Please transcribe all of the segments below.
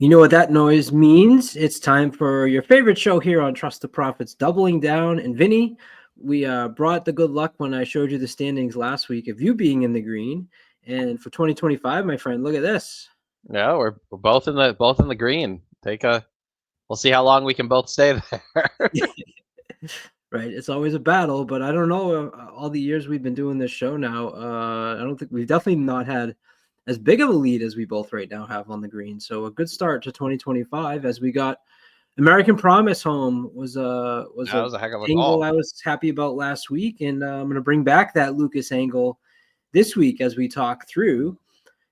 You know what that noise means? It's time for your favorite show here on Trust the Profits, Doubling Down. And Vinny, we brought the good luck when I showed you the standings last week of you being in the green. And for 2025, my friend, look at this. Yeah, we're both in the green. We'll see how long we can both stay there. Right, it's always a battle, but I don't know. All the years we've been doing this show now, I don't think we've definitely not had as big of a lead as we both right now have on the green. So a good start to 2025 as we got American Promise home was That a was a heck of a angle call. I was happy about last week, and I'm going to bring back that Lucas angle this week as we talk through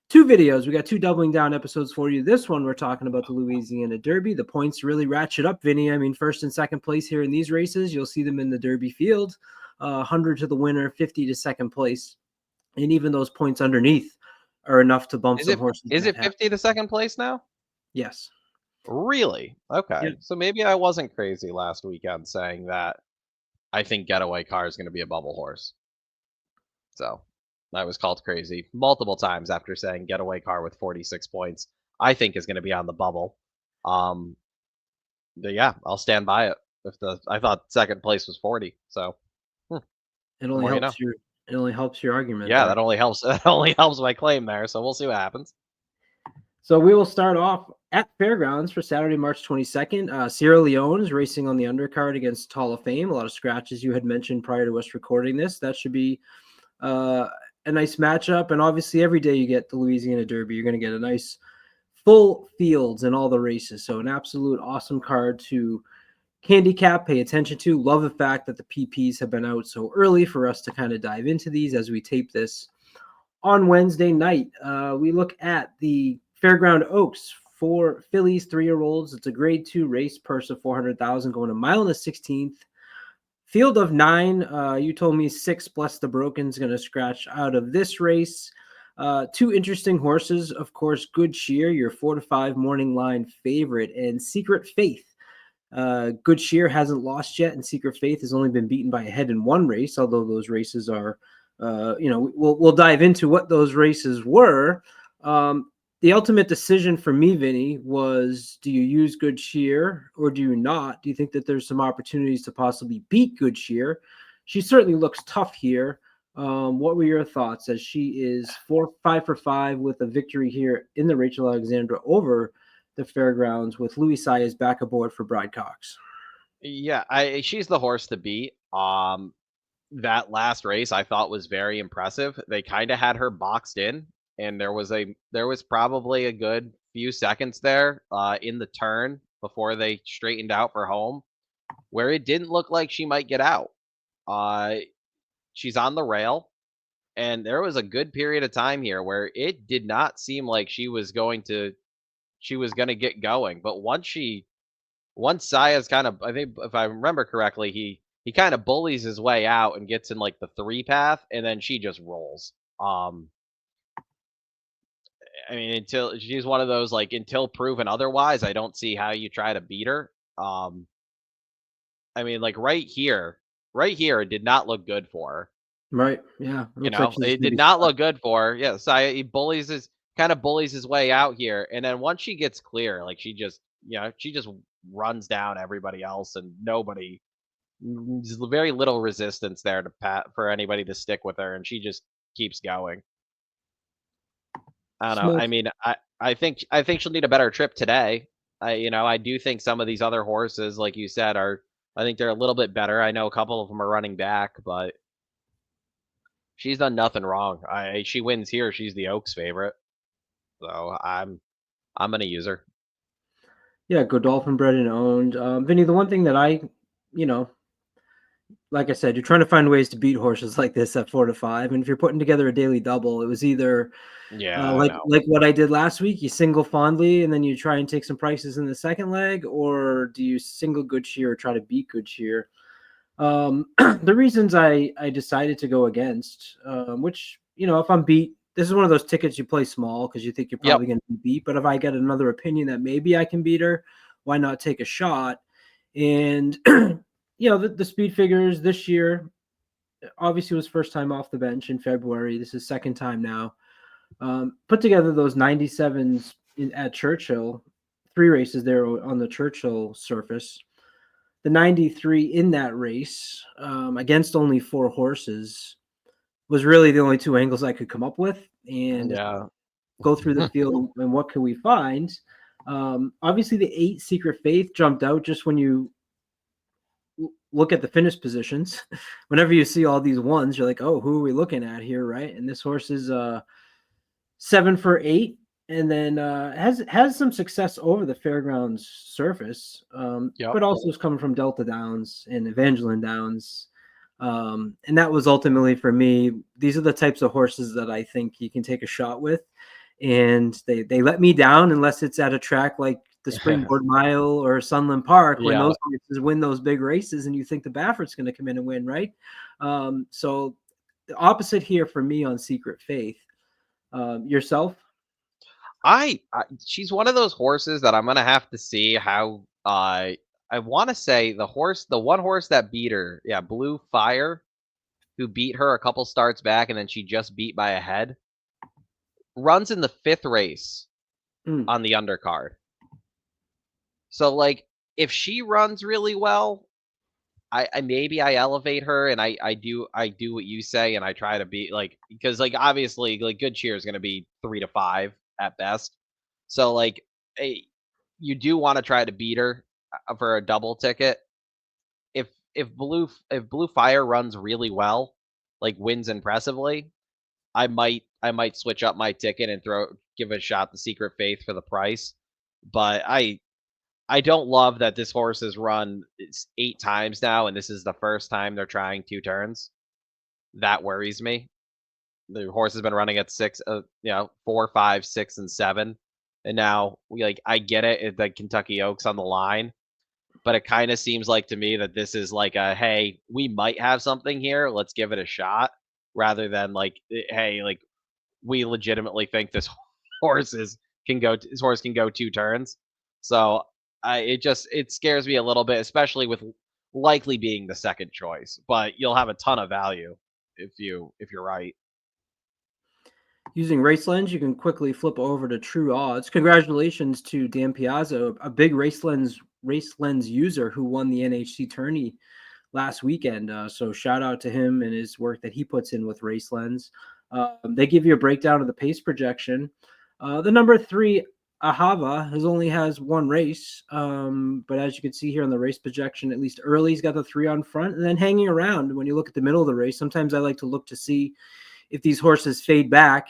two videos. We got two doubling down episodes for you. This one we're talking about the Louisiana Derby. The points really ratchet up, Vinny. I mean, first and second place here in these races. You'll see them in the Derby field. 100 to the winner, 50 to second place, and even those points underneath are enough to bump Is some it horses is that it have. 50 to second place now? Yes. Really? Okay. Yeah. So maybe I wasn't crazy last weekend saying that I think Getaway Car is going to be a bubble horse. So I was called crazy multiple times after saying Getaway Car with 46 points I think is going to be on the bubble. Um, but yeah, I'll stand by it. I thought second place was 40, so hmm, It the only more you know. helps your argument Yeah, there. that only helps. That only helps my claim there. So we'll see what happens. So we will start off at Fairgrounds for Saturday, March 22nd. Sierra Leone is racing on the undercard against Hall of Fame. A lot of scratches you had mentioned prior to us recording this. That should be uh, a nice matchup. And obviously, every day you get the Louisiana Derby, you're going to get a nice full fields in all the races. So an absolute awesome card to handicap, pay attention to. Love the fact that the PPs have been out so early for us to kind of dive into these as we tape this on Wednesday night. We look at the Fairground Oaks for fillies, 3-year-olds. It's a grade 2 race, purse of 400,000, going a mile and a 16th. Field of 9. You told me 6 Bless the Broken's going to scratch out of this race. Two interesting horses, of course, Good Cheer, your 4 to 5 morning line favorite, and Secret Faith. Good Cheer hasn't lost yet, and Secret Faith has only been beaten by a head in one race, although those races are, we'll dive into what those races were. The ultimate decision for me, Vinny, was do you use Good Cheer or do you not? Do you think that there's some opportunities to possibly beat Good Cheer? She certainly looks tough here. What were your thoughts as she is 5 for 5 with a victory here in the Rachel Alexandra over the fairgrounds with Louis Sayas back aboard for Bride Cox? Yeah, she's the horse to beat. That last race I thought was very impressive. They kind of had her boxed in, and there was probably a good few seconds there in the turn before they straightened out for home, where it didn't look like she might get out. Uh, she's on the rail, and there was a good period of time here where it did not seem like she was gonna get going. But once Saya's kind of, I think if I remember correctly, he kind of bullies his way out and gets in like the 3 path, and then she just rolls. Um, I mean, until she's one of those like until proven otherwise, I don't see how you try to beat her. Um, I mean, like right here, it did not look good for her. Right. Yeah. It You looks like know, she's it going to did be not stuck. look good for her. Yeah, Saya he bullies his way out here, and then once she gets clear, like she just runs down everybody else, and there's very little resistance there for anybody to stick with her, and she just keeps going. I don't know. Small. I mean, I think she'll need a better trip today. I do think some of these other horses, like you said, I think they're a little bit better. I know a couple of them are running back, but she's done nothing wrong. She wins here. She's the Oaks favorite, so I'm gonna use her. Yeah. Godolphin bred and owned. Vinny, the one thing that you know, like I said, you're trying to find ways to beat horses like this at 4 to 5. And if you're putting together a daily double, it was either Yeah, I like know. like what I did last week, you single fondly and then you try and take some prices in the second leg, or do you single Good Cheer or try to beat Good Cheer? The reasons I decided to go against, which if I'm beat, this is one of those tickets you play small because you think you're Yep. probably going to be beat. But if I get another opinion that maybe I can beat her, why not take a shot? And the speed figures this year obviously was first time off the bench in February. This is second time now. Put together those 97s at Churchill. 3 races there on the Churchill surface. The 93 in that race, against only 4 horses, was really the only 2 angles I could come up with, and Yeah. go through the field and what can we find? Obviously, the 8 Secret Faith jumped out just when you look at the finish positions. Whenever you see all these ones, you're like, oh, who are we looking at here, right? And this horse is 7 for 8, and then has some success over the fairgrounds surface, Yep. but also is coming from Delta Downs and Evangeline Downs. And that was ultimately for me. These are the types of horses that I think you can take a shot with, and they let me down unless it's at a track like the Springboard Mile or Sunland Park, when Yeah. those horses win those big races and you think the Baffert's going to come in and win, right? So the opposite here for me on Secret Faith. Yourself? She's one of those horses that I'm gonna have to see how. I want to say the one horse that beat her, yeah, Blue Fire, who beat her a couple starts back, and then she just beat by a head, runs in the 5th race on the undercard. So like, if she runs really well, I maybe I elevate her, and I do what you say, and I try to be like, because like obviously like Good Cheer is gonna be 3 to 5 at best. So like, you do want to try to beat her for a double ticket. If Blue Fire runs really well, like wins impressively, I might switch up my ticket and give a shot the Secret Faith for the price. But I don't love that this horse has run 8 times now, and this is the first time they're trying 2 turns. That worries me. The horse has been running at 6, 4, 5, 6, and 7, and now I get it. The Kentucky Oaks on the line, but it kind of seems like to me that this is like a, hey, we might have something here. Let's give it a shot, rather than like, hey, like we legitimately think this this horse can go 2 turns. So it scares me a little bit, especially with likely being the second choice. But you'll have a ton of value if you're right. Using RaceLens, you can quickly flip over to True Odds. Congratulations to Dan Piazza, a big RaceLens user who won the NHC tourney last weekend. So shout out to him and his work that he puts in with RaceLens. They give you a breakdown of the pace projection. The number 3 Ahava has 1 race, but as you can see here on the race projection, at least early, he's got the 3 on front, and then hanging around. When you look at the middle of the race, sometimes I like to look to see if these horses fade back.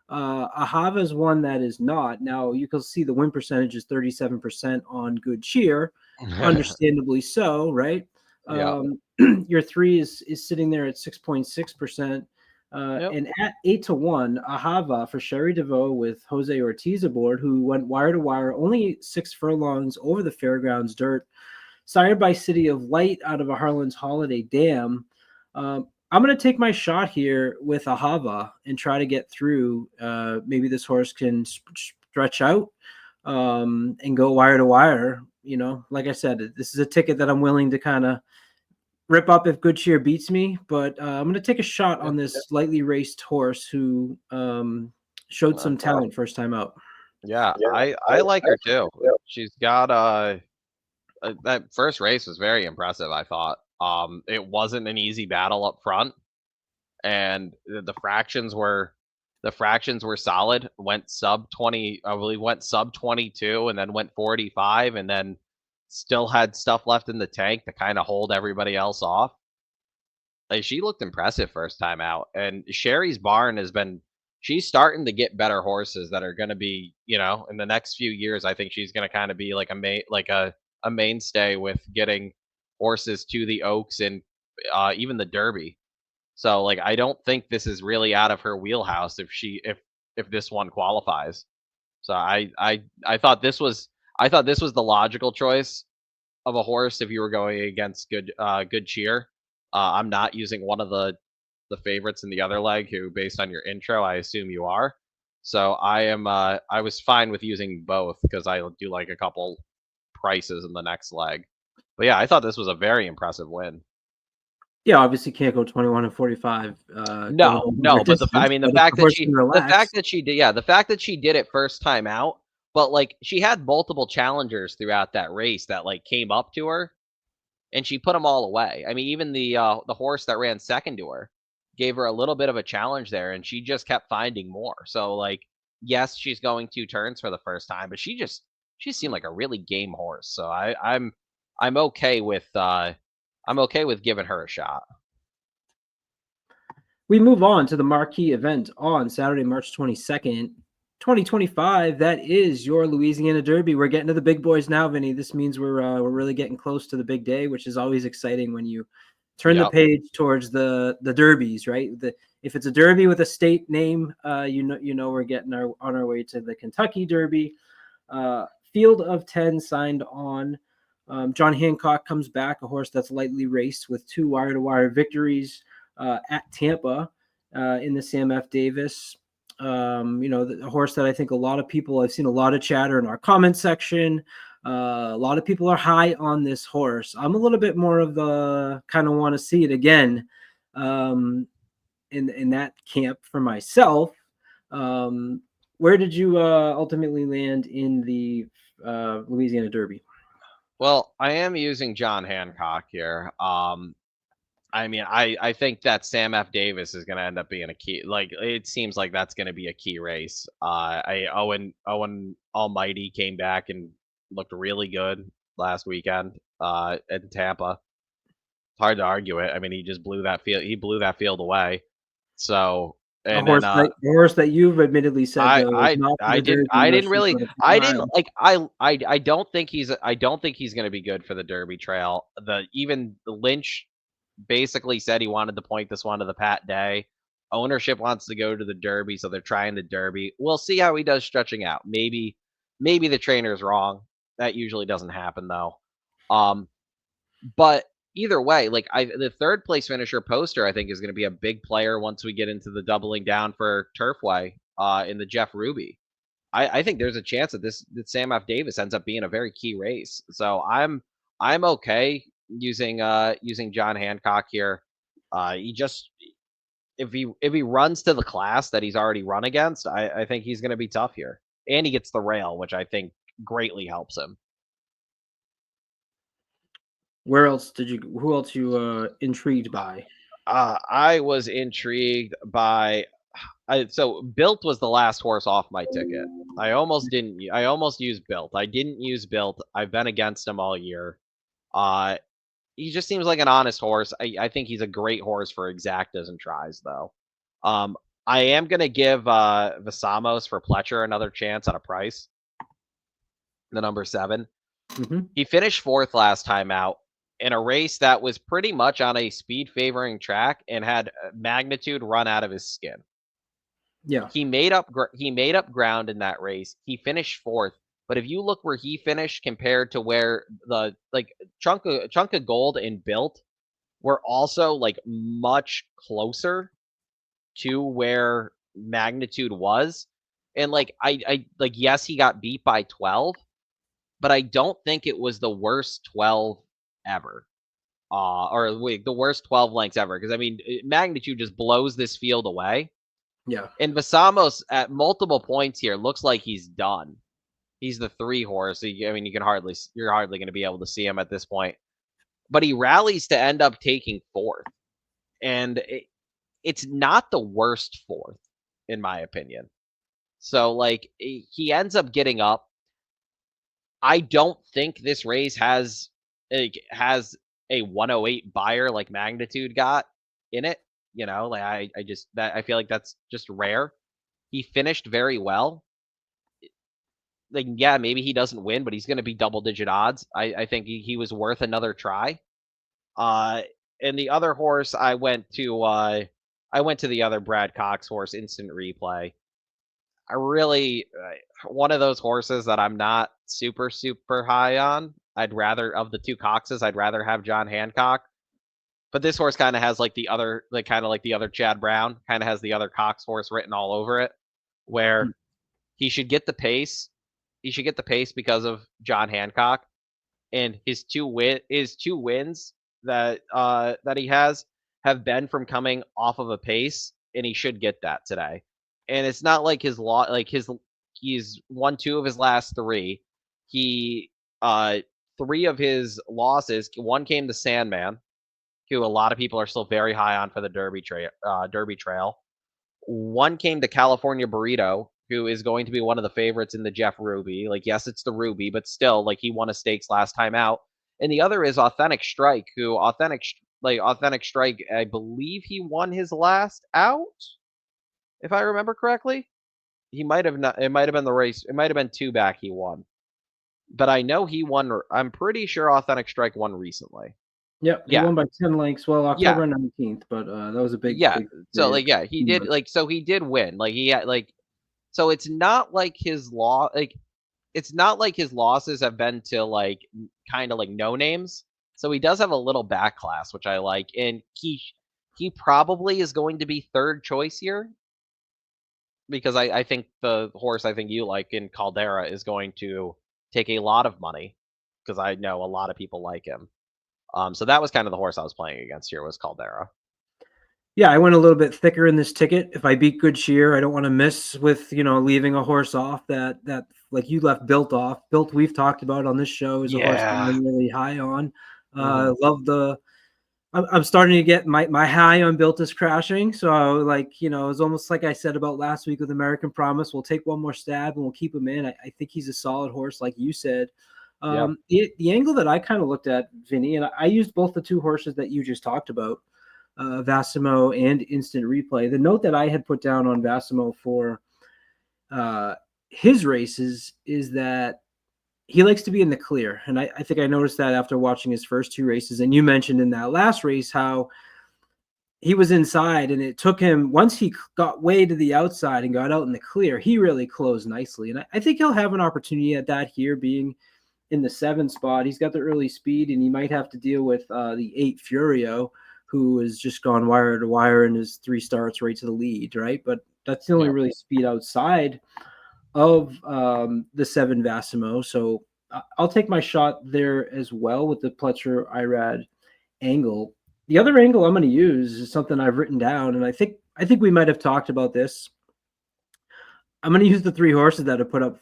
Ahava is one that is not. Now you can see the win percentage is 37% on Good Cheer, understandably so, right? Yeah. Your 3 is sitting there at 6.6%. Yep. And at 8-1, Ahava for Sherry DeVoe with Jose Ortiz aboard, who went wire to wire, only 6 furlongs over the fairgrounds dirt, sired by City of Light out of a Harlan's Holiday Dam. I'm going to take my shot here with Ahava and try to get through. Maybe this horse can stretch out and go wire to wire. Like I said, this is a ticket that I'm willing to kind of rip up if Good Cheer beats me, but I'm going to take a shot on this lightly raced horse who showed some talent first time out. Yeah, I like her too. She's got that first race was very impressive, I thought. It wasn't an easy battle up front, and the fractions were solid. Went sub 20, I believe went sub 22, and then went 45, and then still had stuff left in the tank to kind of hold everybody else off. Like, she looked impressive first time out, and Sherry's barn she's starting to get better horses that are going to be, in the next few years. I think she's going to kind of be like a mainstay with getting horses to the Oaks and even the Derby. So like, I don't think this is really out of her wheelhouse if this one qualifies. So I thought this was the logical choice of a horse if you were going against Good Cheer. I'm not using one of the favorites in the other leg, who, based on your intro, I assume you are. So I was fine with using both because I do like a couple prices in the next leg. But yeah, I thought this was a very impressive win. Yeah, obviously can't go 21 and 45. No, but the fact that she did, the fact that she did it first time out, But like she had multiple challengers throughout that race that like came up to her, and she put them all away. I mean, even the horse that ran second to her gave her a little bit of a challenge there, and she just kept finding more. So like, yes, she's going 2 turns for the first time, but she seemed like a really game horse. So I'm okay with giving her a shot. We move on to the marquee event on Saturday, March 22nd, 2025. That is your Louisiana Derby. We're getting to the big boys now, Vinny. This means we're really getting close to the big day, which is always exciting when you turn the Yep. page towards the derbies, right? If it's a derby with a state name, you know we're getting on our way to the Kentucky Derby. Field of 10 signed on. John Hancock comes back, a horse that's lightly raced with 2 wire-to-wire victories at Tampa in the Sam F. Davis. The horse that I think a lot of people, I've seen a lot of chatter in our comment section. A lot of people are high on this horse. I'm a little bit more of the kind of want to see it again in that camp for myself. Where did you ultimately land in the Louisiana Derby? Well, I am using John Hancock here. I mean, I think that Sam F. Davis is going to end up being a key. Like, it seems like that's going to be a key race. Owen Almighty came back and looked really good last weekend in Tampa. It's hard to argue it. I mean, he just blew that field. He blew that field away. So, and then The horse that you've admittedly said I though is I not for I the didn't Derby, I didn't mostly really for the I mile. didn't like I don't think he's going to be good for the Derby Trail. Even the Lynch basically said he wanted to point this one to the Pat Day. Ownership wants to go to the Derby, so they're trying the Derby. We'll see how he does stretching out. Maybe the trainer's wrong. That usually doesn't happen though. But either way, like the third place finisher Poster, I think is going to be a big player once we get into the doubling down for Turfway in the Jeff Ruby. I think there's a chance that Sam F. Davis ends up being a very key race. So I'm okay using John Hancock here. He just if he runs to the class that he's already run against, I think he's going to be tough here, and he gets the rail, which I think greatly helps him. Who else you intrigued by? I was intrigued by so Built was the last horse off my ticket. I almost used Built. I didn't use Built. I've been against him all year. He just seems like an honest horse. I think he's a great horse for exactas and tries though. I am gonna give Vasamos for Pletcher another chance at a price. The number 7. Mm-hmm. He finished 4th last time out in a race that was pretty much on a speed favoring track and had Magnitude run out of his skin. Yeah. He made up ground in that race. He finished 4th, but if you look where he finished compared to where the like chunk of gold and Built were also like much closer to where Magnitude was, and like I like yes he got beat by 12, but I don't think it was the worst 12 ever. Or wait, the worst 12 lengths ever. Because I mean, Magnitude just blows this field away. Yeah. And Vasamos at multiple points here looks like he's done. He's the 3 horse. So I mean, you're hardly going to be able to see him at this point. But he rallies to end up taking 4th, and it's not the worst 4th in my opinion. So like he ends up getting up. I don't think this race has a 108 buyer like Magnitude got in it. You know, like I feel like that's just rare. He finished very well. Like, yeah, maybe he doesn't win, but he's going to be double-digit odds. I think he was worth another try. And the other horse, I went to the other Brad Cox horse, Instant Replay. I really one of those horses that I'm not super high on. Of the 2 Coxes, I'd rather have John Hancock. But this horse kind of has like the other, Chad Brown, kind of has the other Cox horse written all over it, where he should get the pace. He should get the pace because of John Hancock, and his two wins that he has have been from coming off of a pace, and he should get that today. And it's not like his He's won 2 of his last 3. He 3 of his losses, one came to Sandman, who a lot of people are still very high on for the Derby Trail. One came to California Burrito, who is going to be one of the favorites in the Jeff Ruby. Like, yes, it's the Ruby, but still, like, he won a stakes last time out. And the other is Authentic Strike, who Authentic Strike, I believe he won his last out, if I remember correctly. He might have not. It might have been the race. It might have been 2 back he won. But I know he won. I'm pretty sure Authentic Strike won recently. Yep, he won by 10 lengths. Well, October 19th, but that was a big. So like, he did so he did win. Like he had so it's not like his it's not like his losses have been to like kind of like no names. So he does have a little back class, which I like, and he probably is going to be third choice here, because I think the horse I think you like in Caldera is going to take a lot of money, because I know a lot of people like him. So that was kind of the horse I was playing against here, was Caldera. Yeah, I went a little bit thicker in this ticket. If I beat Good Cheer, I don't want to miss with, leaving a horse off that like you left Built off. Built, we've talked about on this show, is a horse that I'm really high on. Love the. I'm starting to get my high on Built is crashing. So like, it's almost like I said about last week with American Promise. We'll take one more stab and we'll keep him in. I think he's a solid horse, like you said. The angle that I kind of looked at, Vinny, and I used both the 2 horses that you just talked about, Vassimo and Instant Replay. The note that I had put down on Vassimo for his races is that he likes to be in the clear. And I think I noticed that after watching his first 2 races. And you mentioned in that last race how he was inside, and it took him, once he got way to the outside and got out in the clear, he really closed nicely. And I think he'll have an opportunity at that here, being in the 7 spot. He's got the early speed, and he might have to deal with the 8 Furio, who has just gone wire to wire in his 3 starts right to the lead, right? But that's the only really speed outside of the 7 Vassimo. So I'll take my shot there as well with the Pletcher Irad angle. The other angle I'm going to use is something I've written down, and I think we might have talked about this. I'm going to use the 3 horses that have put up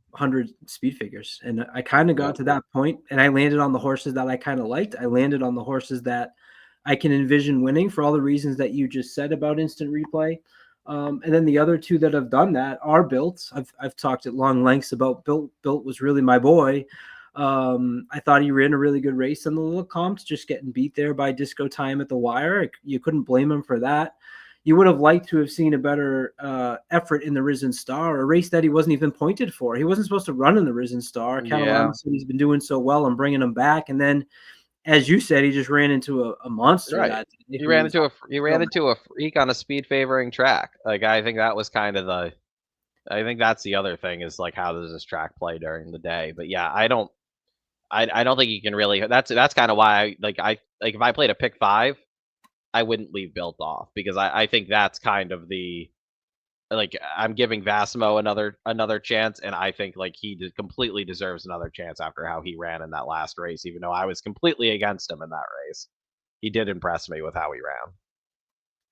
100 speed figures, and I kind of got to that point, and I landed on the horses that I kind of liked. I landed on the horses that I can envision winning for all the reasons that you just said about Instant Replay. And then the other 2 that have done that are Built. I've talked at long lengths about Built. Built was really my boy. I thought he ran a really good race in the little comps, just getting beat there by Disco Time at the wire. You couldn't blame him for that. You would have liked to have seen a better effort in the Risen Star, a race that he wasn't even pointed for. He wasn't supposed to run in the Risen Star. Catalano said he's been doing so well and bringing him back, and then, as you said, he just ran into a monster. Right. He ran into a freak on a speed favoring track. Like, I think that was kind of I think that's the other thing, is like, how does this track play during the day? But yeah, I don't think you can really. That's kind of why if I played a pick 5, I wouldn't leave Built off, because I think that's kind of the, like, I'm giving Vassimo another chance, and I think like he completely deserves another chance after how he ran in that last race. Even though I was completely against him in that race, he did impress me with how he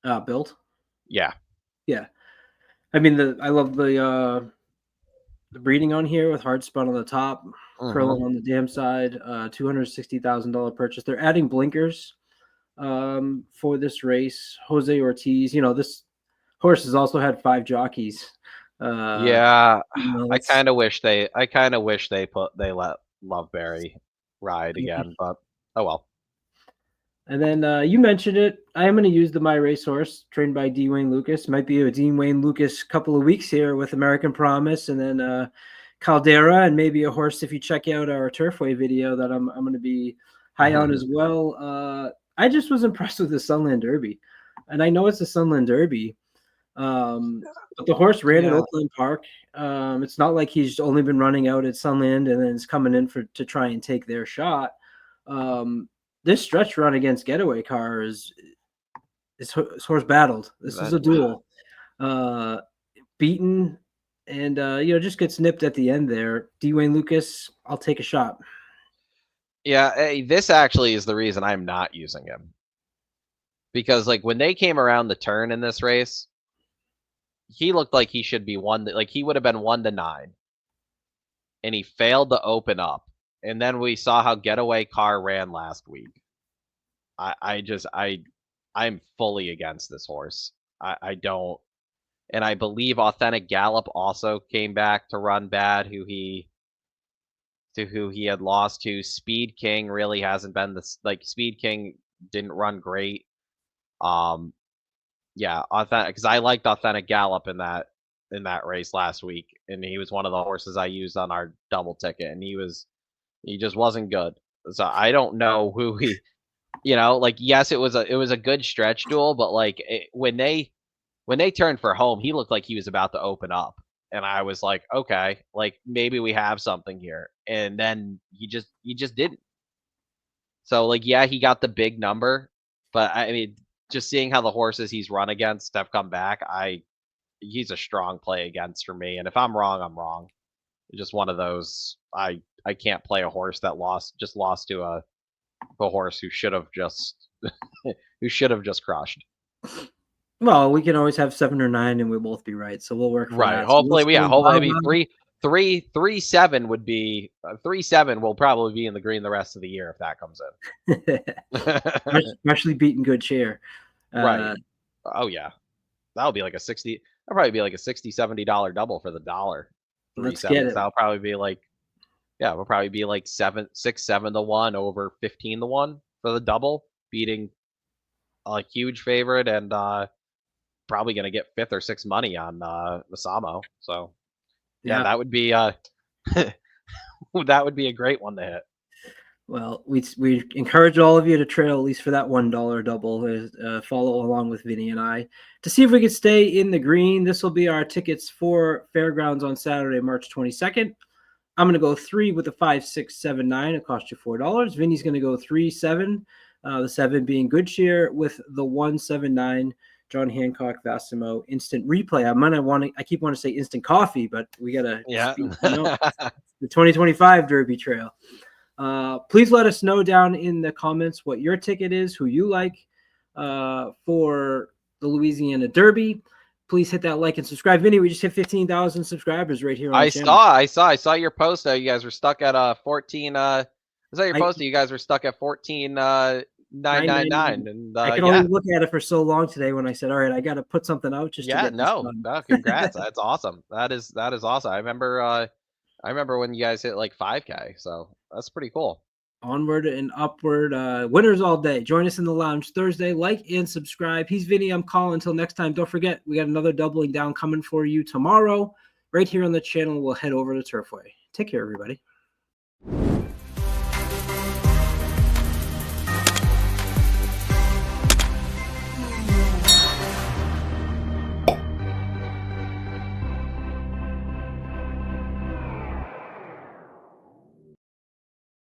ran. Built. Yeah. I mean, I love the breeding on here with Hard Spun on the top, Curling on the dam side. $260,000 purchase. They're adding blinkers for this race. Jose Ortiz. This horse has also had 5 jockeys. I kind of wish they let Loveberry ride again, but oh well. And then you mentioned it. I am going to use the My Racehorse, trained by D. Wayne Lucas. Might be a D. Wayne Lucas couple of weeks here with American Promise, and then Caldera, and maybe a horse, if you check out our Turfway video, that I'm going to be high on as well. I just was impressed with the Sunland Derby, and I know it's a Sunland Derby, but the horse ran at Oakland Park. It's not like he's only been running out at Sunland and then is coming in to try and take their shot. This stretch run against Getaway Car is horse battled. This is a duel. Beaten, and just gets nipped at the end there. D. Wayne Lucas, I'll take a shot. Yeah, this actually is the reason I'm not using him. Because like when they came around the turn in this race, he looked like he should be like he would have been 1-9, and he failed to open up. And then we saw how Getaway Car ran last week. I'm fully against this horse. I don't, and I believe Authentic Gallop also came back to run bad, who he had lost to. Speed King really hasn't been this, like, Speed King didn't run great. Yeah, Authentic, because I liked Authentic Gallop in that race last week, and he was one of the horses I used on our double ticket, and he just wasn't good. So I don't know who he, like, yes, it was a good stretch duel, but like when they turned for home, he looked like he was about to open up, and I was like, okay, like maybe we have something here, and then he just didn't. So like, yeah, he got the big number, but I mean, just seeing how the horses he's run against have come back, he's a strong play against for me. And if I'm wrong, I'm wrong. It's just one of those. I can't play a horse that lost to a horse who should have just crushed. Well, we can always have 7 or 9, and we'll both be right. So we'll work for Right. that. Hopefully, So yeah. Hopefully, maybe 3-7 would be 3-7 will probably be in the green the rest of the year if that comes in. Especially beating Good Cheer. Right. Oh yeah, that'll be like a $60. That'll probably be like a $60-$70 double for the dollar. Let's get it. That'll probably be like, yeah, we'll probably be like 6-7 to 1 over 15 to 1 for the double, beating a huge favorite, and probably gonna get 5th or 6th money on Masamo. So yeah, that would be that would be a great one to hit. Well, we encourage all of you to trail at least for that $1 double. Follow along with Vinny and I to see if we could stay in the green. This will be our tickets for Fairgrounds on Saturday, March 22nd. I'm going to go 3 with the 5, 6, 7, 9. It cost you $4. Vinny's going to go 3, 7. The 7 being Good Cheer with the 1, 7, 9. John Hancock, Vassimo, Instant Replay. I keep wanting to say Instant Coffee, but we got to the 2025 Derby Trail. Please let us know down in the comments what your ticket is, who you like for the Louisiana Derby. Please hit that like and subscribe. Vinny, we just hit 15,000 subscribers right here on the channel. I saw your post. You guys were stuck at 14. I saw your post. You guys were stuck at 14,999, and I could only look at it for so long today when I said, all right, I got to put something out just to get this done. Congrats. That's awesome. That is awesome. I remember when you guys hit like 5K, so that's pretty cool. Onward and upward. Winners all day. Join us in the lounge Thursday. Like and subscribe. He's Vinny. I'm Colin. Until next time, don't forget, we got another doubling down coming for you tomorrow. Right here on the channel, we'll head over to Turfway. Take care, everybody.